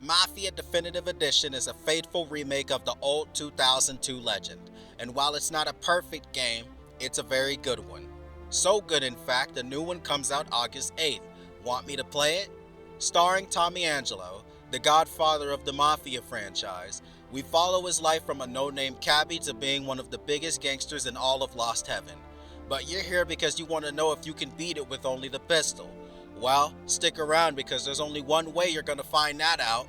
Mafia Definitive Edition is a faithful remake of the old 2002 legend, and while it's not a perfect game, it's a very good one. So good in fact, a new one comes out August 8th. Want me to play it? Starring Tommy Angelo, the godfather of the Mafia franchise, we follow his life from a no-name cabbie to being one of the biggest gangsters in all of Lost Heaven. But you're here because you want to know if you can beat it with only the pistol. Well, stick around because there's only one way you're gonna find that out.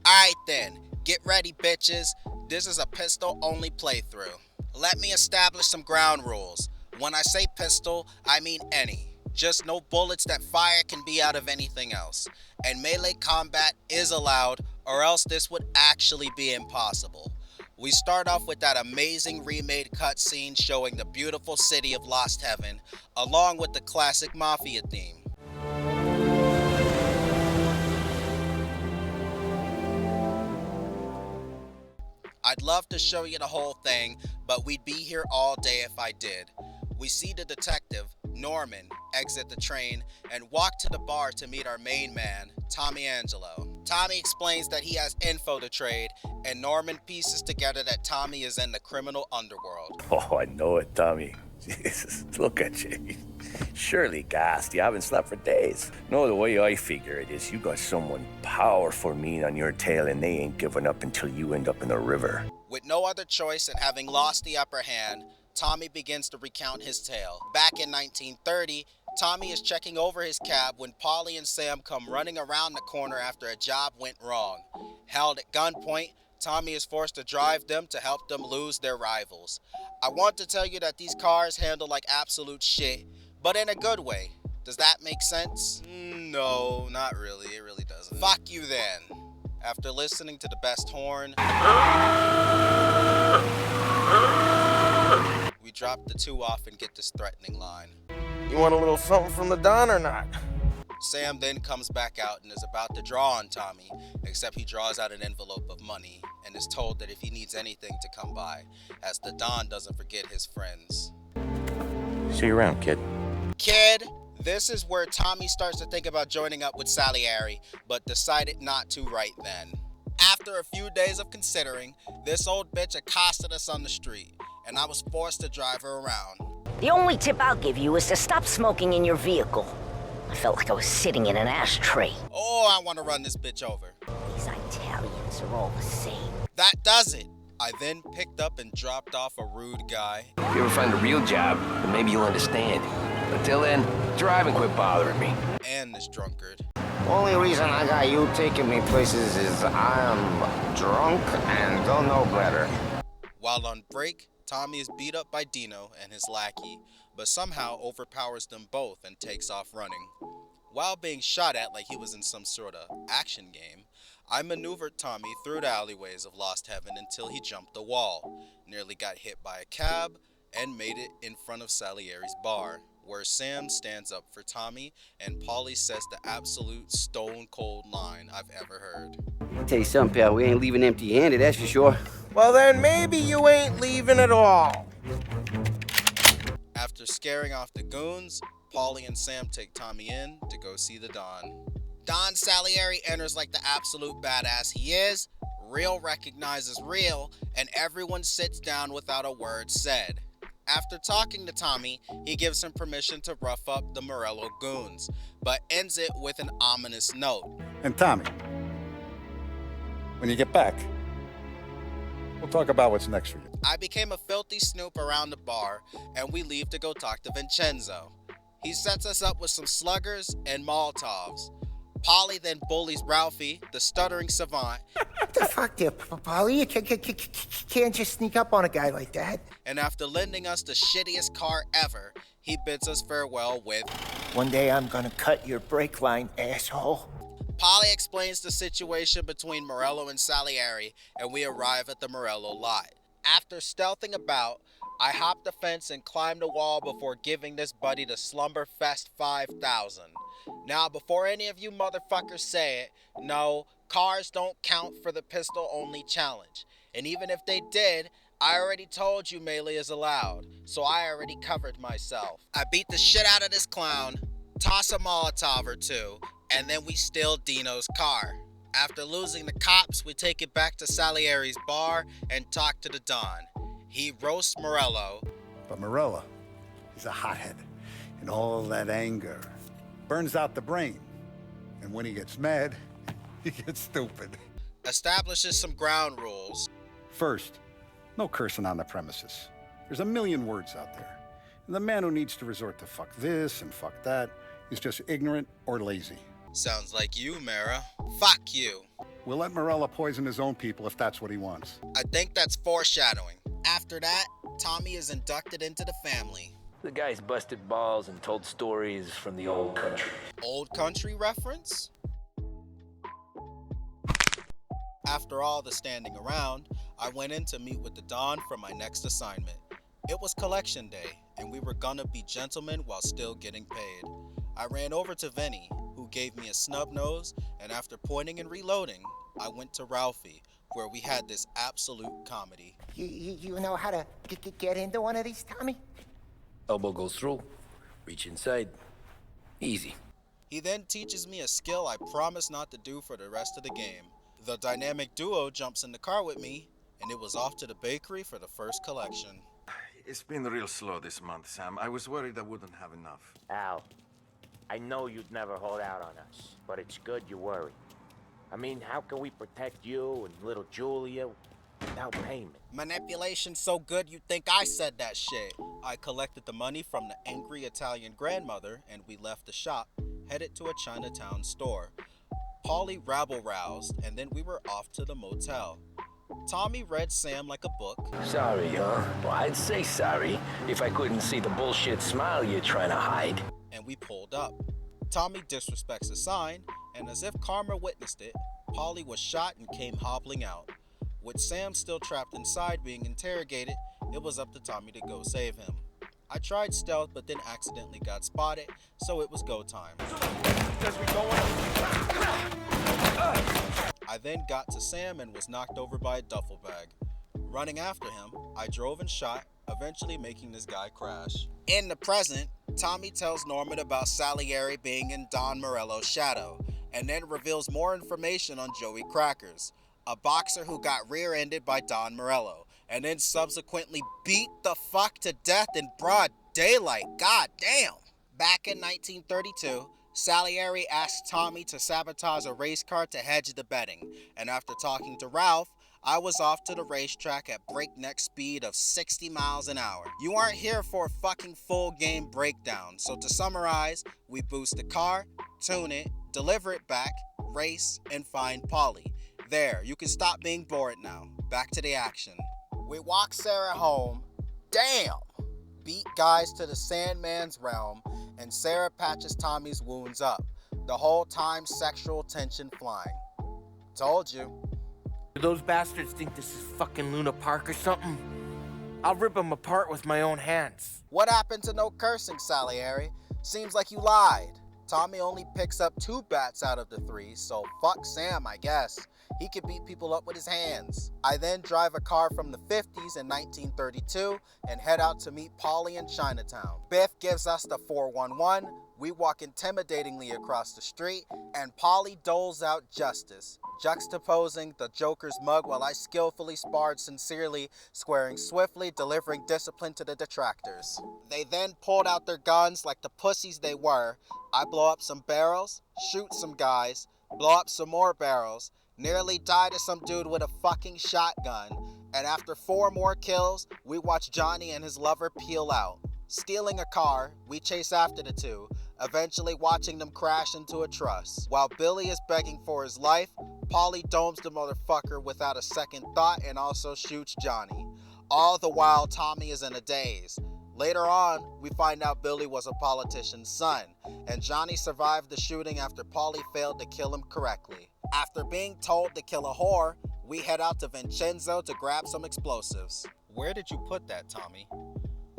Alright then, get ready bitches. This is a pistol only playthrough. Let me establish some ground rules. When I say pistol, I mean any. Just no bullets that fire can be out of anything else. And melee combat is allowed, or else this would actually be impossible. We start off with that amazing remade cutscene showing the beautiful city of Lost Heaven, along with the classic Mafia theme. I'd love to show you the whole thing, but we'd be here all day if I did. We see the detective, Norman, exit the train and walk to the bar to meet our main man, Tommy Angelo. Tommy explains that he has info to trade, and Norman pieces together that Tommy is in the criminal underworld. Oh, I know it, Tommy. Jesus, look at you. Surely gassed. You haven't slept for days. No, the way I figure it is you got someone powerful mean on your tail and they ain't giving up until you end up in the river. With no other choice and having lost the upper hand, Tommy begins to recount his tale. Back in 1930, Tommy is checking over his cab when Polly and Sam come running around the corner after a job went wrong. Held at gunpoint, Tommy is forced to drive them to help them lose their rivals. I want to tell you that these cars handle like absolute shit, but in a good way. Does that make sense? No, not really. It really doesn't. Fuck you then. After listening to the best horn, we drop the two off and get this threatening line. You want a little something from the Don or not? Sam then comes back out and is about to draw on Tommy, except he draws out an envelope of money and is told that if he needs anything to come by, as the Don doesn't forget his friends. See you around, kid. Kid, this is where Tommy starts to think about joining up with Salieri, but decided not to right then. After a few days of considering, this old bitch accosted us on the street, and I was forced to drive her around. The only tip I'll give you is to stop smoking in your vehicle. I felt like I was sitting in an ashtray. Oh, I want to run this bitch over. These Italians are all the same. That does it. I then picked up and dropped off a rude guy. If you ever find a real job, then maybe you'll understand. Until then, drive and quit bothering me. And this drunkard. Only reason I got you taking me places is I'm drunk and don't know better. While on break, Tommy is beat up by Dino and his lackey, but somehow overpowers them both and takes off running. While being shot at like he was in some sort of action game, I maneuvered Tommy through the alleyways of Lost Heaven until he jumped the wall, nearly got hit by a cab, and made it in front of Salieri's bar, where Sam stands up for Tommy and Polly says the absolute stone-cold line I've ever heard. I'll tell you something, pal, we ain't leaving empty-handed, that's for sure. Well, then maybe you ain't leaving at all. After scaring off the goons, Polly and Sam take Tommy in to go see the Don. Don Salieri enters like the absolute badass he is, real recognizes real, and everyone sits down without a word said. After talking to Tommy, he gives him permission to rough up the Morello goons, but ends it with an ominous note. And Tommy, when you get back, we'll talk about what's next for you. I became a filthy snoop around the bar, and we leave to go talk to Vincenzo. He sets us up with some sluggers and Molotovs. Polly then bullies Ralphie, the stuttering savant. What the fuck there, Polly? You can't just sneak up on a guy like that. And after lending us the shittiest car ever, he bids us farewell with, "One day I'm gonna cut your brake line, asshole." Polly explains the situation between Morello and Salieri, and we arrive at the Morello lot. After stealthing about, I hop the fence and climb the wall before giving this buddy the Slumberfest 5000. Now, before any of you motherfuckers say it, no, cars don't count for the pistol-only challenge. And even if they did, I already told you melee is allowed, so I already covered myself. I beat the shit out of this clown, toss a Molotov or two, and then we steal Dino's car. After losing the cops, we take it back to Salieri's bar and talk to the Don. He roasts Morello. But Morella, he's a hothead. And all that anger burns out the brain. And when he gets mad, he gets stupid. Establishes some ground rules. First, no cursing on the premises. There's a million words out there. And the man who needs to resort to fuck this and fuck that is just ignorant or lazy. Sounds like you, Mara. Fuck you. We'll let Morella poison his own people if that's what he wants. I think that's foreshadowing. After that, Tommy is inducted into the family. The guys busted balls and told stories from the old country. Old country reference? After all the standing around, I went in to meet with the Don for my next assignment. It was collection day, and we were gonna be gentlemen while still getting paid. I ran over to Vinny, who gave me a snub nose, and after pointing and reloading, I went to Ralphie, where we had this absolute comedy. You know how to get into one of these, Tommy? Elbow goes through, reach inside. Easy. He then teaches me a skill I promise not to do for the rest of the game. The dynamic duo jumps in the car with me, and it was off to the bakery for the first collection. It's been real slow this month, Sam. I was worried I wouldn't have enough. Al, I know you'd never hold out on us, but it's good you worry. I mean, how can we protect you and little Julia without payment? Manipulation's so good you'd think I said that shit. I collected the money from the angry Italian grandmother, and we left the shop, headed to a Chinatown store. Paulie rabble-roused, and then we were off to the motel. Tommy read Sam like a book. Sorry, huh? Well, I'd say sorry if I couldn't see the bullshit smile you're trying to hide. And we pulled up. Tommy disrespects the sign, and as if karma witnessed it, Paulie was shot and came hobbling out. With Sam still trapped inside being interrogated, it was up to Tommy to go save him. I tried stealth but then accidentally got spotted, so it was go time. I then got to Sam and was knocked over by a duffel bag. Running after him, I drove and shot, eventually making this guy crash. In the present, Tommy tells Norman about Salieri being in Don Morello's shadow, and then reveals more information on Joey Crackers, a boxer who got rear-ended by Don Morello, and then subsequently beat the fuck to death in broad daylight. God damn! Back in 1932, Salieri asked Tommy to sabotage a race car to hedge the betting, and after talking to Ralph, I was off to the racetrack at breakneck speed of 60 miles an hour. You aren't here for a fucking full game breakdown, so to summarize, we boost the car, tune it, deliver it back, race, and find Paulie. There, you can stop being bored now. Back to the action. We walk Sarah home. Damn! Beat guys to the Sandman's realm, and Sarah patches Tommy's wounds up. The whole time sexual tension flying. Told you. Do those bastards think this is fucking Luna Park or something? I'll rip them apart with my own hands. What happened to no cursing, Salieri? Seems like you lied. Tommy only picks up 2 bats out of the 3, so fuck Sam, I guess. He could beat people up with his hands. I then drive a car from the 50s in 1932 and head out to meet Paulie in Chinatown. Biff gives us the 411, we walk intimidatingly across the street, and Paulie doles out justice, juxtaposing the Joker's mug while I skillfully sparred sincerely, squaring swiftly, delivering discipline to the detractors. They then pulled out their guns like the pussies they were. I blow up some barrels, shoot some guys, blow up some more barrels, nearly die to some dude with a fucking shotgun, and after 4 more kills, we watch Johnny and his lover peel out. Stealing a car, we chase after the 2, eventually watching them crash into a truss. While Billy is begging for his life, Paulie domes the motherfucker without a second thought and also shoots Johnny. All the while, Tommy is in a daze. Later on, we find out Billy was a politician's son, and Johnny survived the shooting after Paulie failed to kill him correctly. After being told to kill a whore, we head out to Vincenzo to grab some explosives. Where did you put that, Tommy?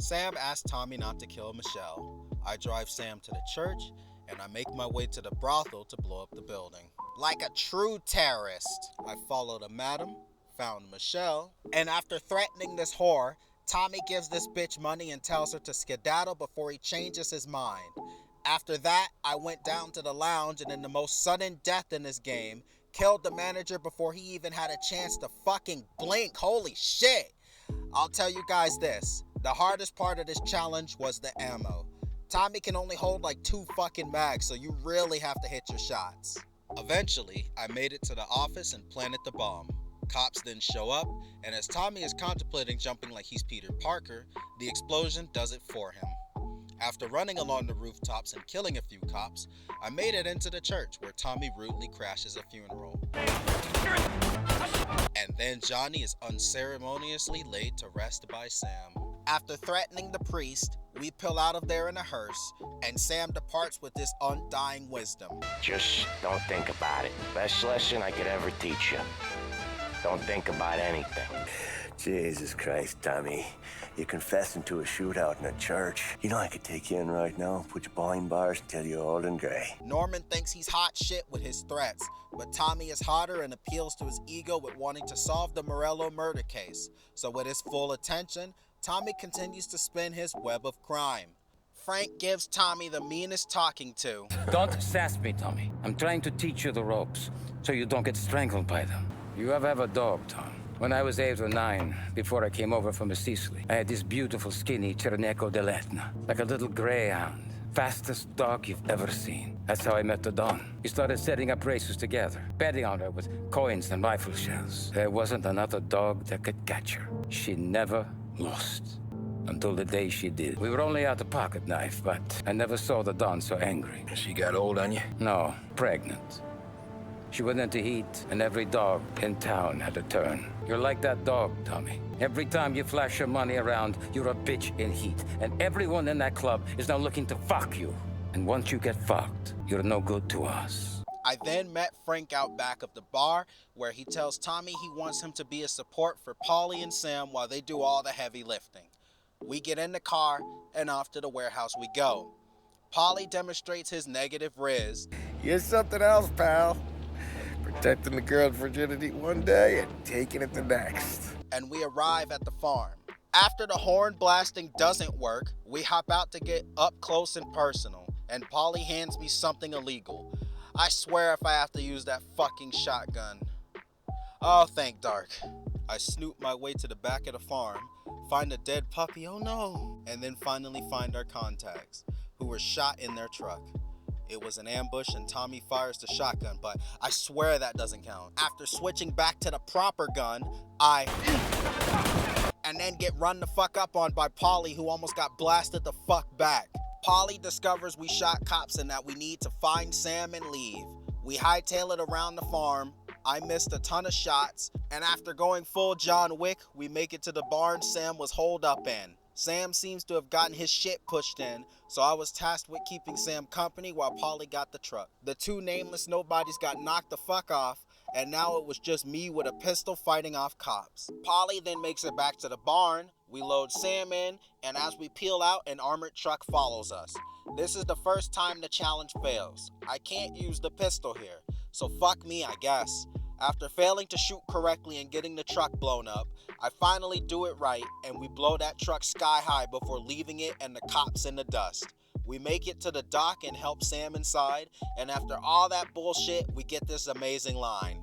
Sam asked Tommy not to kill Michelle. I drive Sam to the church, and I make my way to the brothel to blow up the building. Like a true terrorist, I followed a madam, found Michelle, and after threatening this whore, Tommy gives this bitch money and tells her to skedaddle before he changes his mind. After that, I went down to the lounge and in the most sudden death in this game, killed the manager before he even had a chance to fucking blink. Holy shit! I'll tell you guys this, the hardest part of this challenge was the ammo. Tommy can only hold like 2 fucking mags, so you really have to hit your shots. Eventually, I made it to the office and planted the bomb. Cops then show up, and as Tommy is contemplating jumping like he's Peter Parker, the explosion does it for him. After running along the rooftops and killing a few cops, I made it into the church where Tommy rudely crashes a funeral. And then Johnny is unceremoniously laid to rest by Sam. After threatening the priest, we peel out of there in a hearse, and Sam departs with this undying wisdom. Just don't think about it. Best lesson I could ever teach you. Don't think about anything. Jesus Christ, Tommy. You're confessing to a shootout in a church. You know I could take you in right now, put you behind bars until you're old and gray. Norman thinks he's hot shit with his threats, but Tommy is hotter and appeals to his ego with wanting to solve the Morello murder case. So with his full attention, Tommy continues to spin his web of crime. Frank gives Tommy the meanest talking to. Don't sass me, Tommy. I'm trying to teach you the ropes, so you don't get strangled by them. You ever have a dog, Tom? When I was 8 or 9, before I came over from Sicily, I had this beautiful skinny Cerneco dell'Etna, like a little greyhound. Fastest dog you've ever seen. That's how I met the Don. We started setting up races together, betting on her with coins and rifle shells. There wasn't another dog that could catch her. She never lost. Until the day she did. We were only out a pocket knife, but I never saw the Don so angry. She got old on you? No, pregnant. She went into heat, and every dog in town had a turn. You're like that dog, Tommy. Every time you flash your money around, you're a bitch in heat. And everyone in that club is now looking to fuck you. And once you get fucked, you're no good to us. I then met Frank out back of the bar, where he tells Tommy he wants him to be a support for Paulie and Sam while they do all the heavy lifting. We get in the car, and off to the warehouse we go. Paulie demonstrates his negative riz. You're something else, pal. Protecting the girl's virginity one day and taking it the next. And we arrive at the farm. After the horn blasting doesn't work, we hop out to get up close and personal, and Paulie hands me something illegal. I swear if I have to use that fucking shotgun. Oh, thank dark. I snoop my way to the back of the farm, find a dead puppy, oh no, and then finally find our contacts, who were shot in their truck. It was an ambush and Tommy fires the shotgun, but I swear that doesn't count. After switching back to the proper gun, and then get run the fuck up on by Paulie, who almost got blasted the fuck back. Paulie discovers we shot cops and that we need to find Sam and leave. We hightail it around the farm. I missed a ton of shots, and after going full John Wick, we make it to the barn Sam was holed up in. Sam seems to have gotten his shit pushed in, so I was tasked with keeping Sam company while Paulie got the truck. The 2 nameless nobodies got knocked the fuck off, and now it was just me with a pistol fighting off cops. Paulie then makes it back to the barn, we load Sam in, and as we peel out, an armored truck follows us. This is the first time the challenge fails. I can't use the pistol here, so fuck me, I guess. After failing to shoot correctly and getting the truck blown up, I finally do it right, and we blow that truck sky high before leaving it and the cops in the dust. We make it to the dock and help Sam inside, and after all that bullshit, we get this amazing line.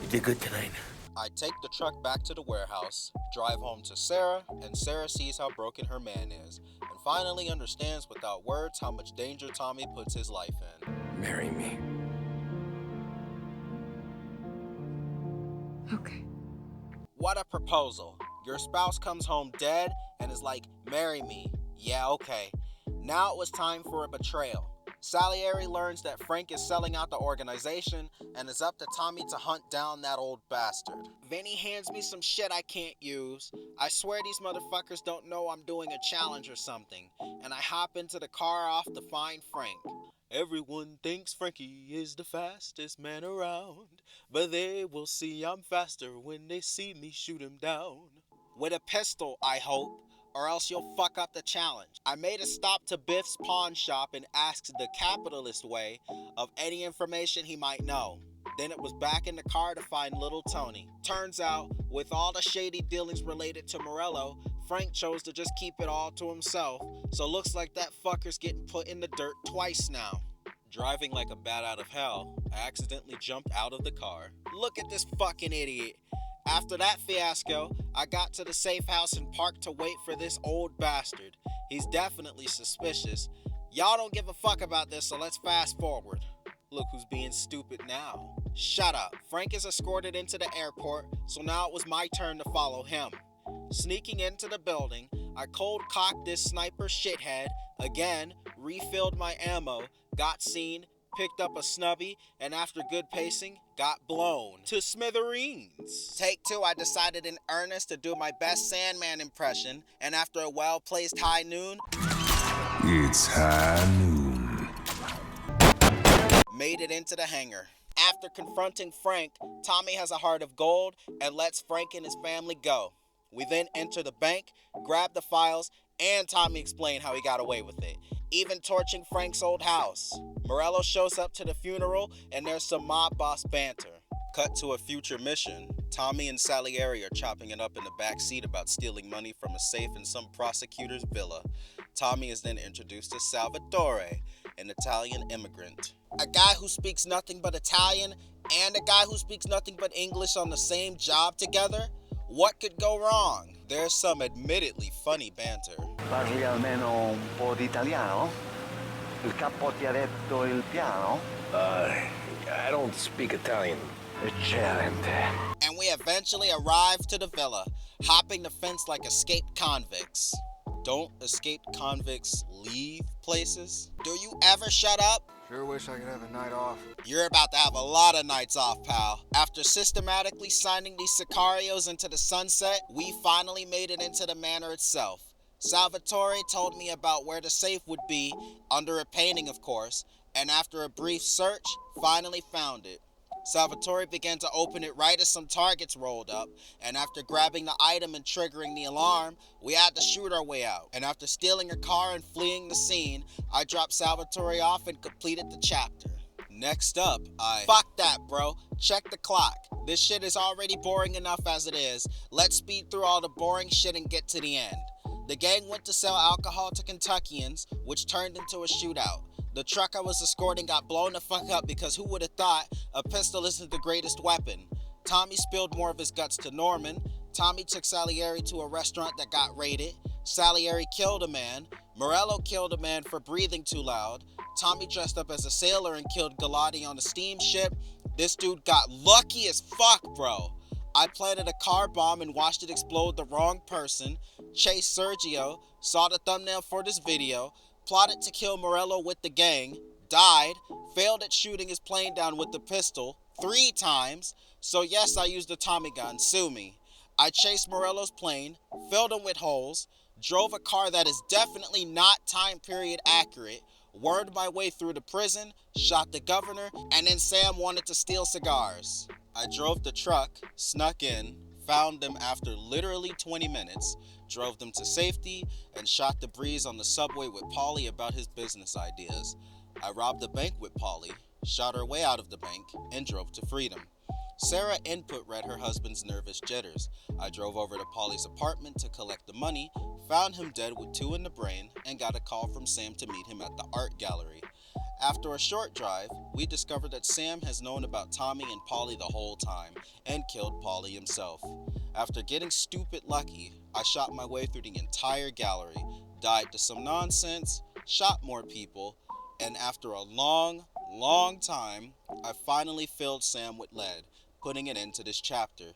You did good tonight. I take the truck back to the warehouse, drive home to Sarah, and Sarah sees how broken her man is, and finally understands without words how much danger Tommy puts his life in. Marry me. Okay. What a proposal. Your spouse comes home dead and is like, marry me. Yeah, okay. Now it was time for a betrayal. Salieri learns that Frank is selling out the organization and it's up to Tommy to hunt down that old bastard. Vinny hands me some shit I can't use. I swear these motherfuckers don't know I'm doing a challenge or something, and I hop into the car off to find Frank. Everyone thinks Frankie is the fastest man around, but they will see I'm faster when they see me shoot him down. With a pistol, I hope, or else you'll fuck up the challenge. I made a stop to Biff's pawn shop and asked the capitalist way of any information he might know. Then it was back in the car to find little Tony. Turns out, with all the shady dealings related to Morello, Frank chose to just keep it all to himself, so looks like that fucker's getting put in the dirt twice now. Driving like a bat out of hell, I accidentally jumped out of the car. Look at this fucking idiot. After that fiasco, I got to the safe house and parked to wait for this old bastard. He's definitely suspicious. Y'all don't give a fuck about this, so let's fast forward. Look who's being stupid now. Shut up. Frank is escorted into the airport, so now it was my turn to follow him. Sneaking into the building, I cold cocked this sniper shithead, again, refilled my ammo, got seen, picked up a snubby, and after good pacing, got blown to smithereens. Take two, I decided in earnest to do my best Sandman impression, and after a well-placed high noon, it's high noon. Made it into the hangar. After confronting Frank, Tommy has a heart of gold and lets Frank and his family go. We then enter the bank, grab the files, and Tommy explained how he got away with it, even torching Frank's old house. Morello shows up to the funeral, and there's some mob boss banter. Cut to a future mission. Tommy and Salieri are chopping it up in the back seat about stealing money from a safe in some prosecutor's villa. Tommy is then introduced to Salvatore, an Italian immigrant. A guy who speaks nothing but Italian and a guy who speaks nothing but English on the same job together? What could go wrong? There's some admittedly funny banter. Parli almeno un po' di italiano? Il capo ti ha detto il piano? I don't speak Italian. Eccellente. And we eventually arrive to the villa, hopping the fence like escaped convicts. Don't escaped convicts leave places? Do you ever shut up? Sure wish I could have a night off. You're about to have a lot of nights off, pal. After systematically signing these sicarios into the sunset, we finally made it into the manor itself. Salvatore told me about where the safe would be, under a painting of course, and after a brief search, finally found it. Salvatore began to open it right as some targets rolled up, and after grabbing the item and triggering the alarm, we had to shoot our way out. And after stealing a car and fleeing the scene, I dropped Salvatore off and completed the chapter. Next up, Fuck that, bro. Check the clock. This shit is already boring enough as it is. Let's speed through all the boring shit and get to the end. The gang went to sell alcohol to Kentuckians, which turned into a shootout. The truck I was escorting got blown the fuck up because who would have thought a pistol isn't the greatest weapon. Tommy spilled more of his guts to Norman. Tommy took Salieri to a restaurant that got raided. Salieri killed a man. Morello killed a man for breathing too loud. Tommy dressed up as a sailor and killed Galati on a steamship. This dude got lucky as fuck, bro. I planted a car bomb and watched it explode the wrong person. Chased Sergio, saw the thumbnail for this video, plotted to kill Morello with the gang, died, failed at shooting his plane down with the pistol 3 times, so yes, I used a Tommy gun, sue me. I chased Morello's plane, filled him with holes, drove a car that is definitely not time period accurate, wormed my way through the prison, shot the governor, and then Sam wanted to steal cigars. I drove the truck, snuck in, found them after literally 20 minutes, drove them to safety, and shot the breeze on the subway with Paulie about his business ideas. I robbed the bank with Paulie, shot her way out of the bank, and drove to freedom. Sarah input read her husband's nervous jitters. I drove over to Paulie's apartment to collect the money, found him dead with 2 in the brain, and got a call from Sam to meet him at the art gallery. After a short drive, we discovered that Sam has known about Tommy and Paulie the whole time, and killed Paulie himself. After getting stupid lucky, I shot my way through the entire gallery, died to some nonsense, shot more people, and after a long time, I finally filled Sam with lead, putting it into this chapter.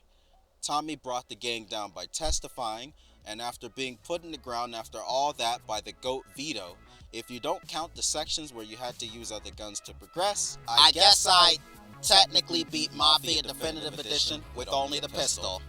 Tommy brought the gang down by testifying, and after being put in the ground after all that by the GOAT Vito, if you don't count the sections where you had to use other guns to progress, I guess I technically beat Mafia Definitive Edition with only the pistol.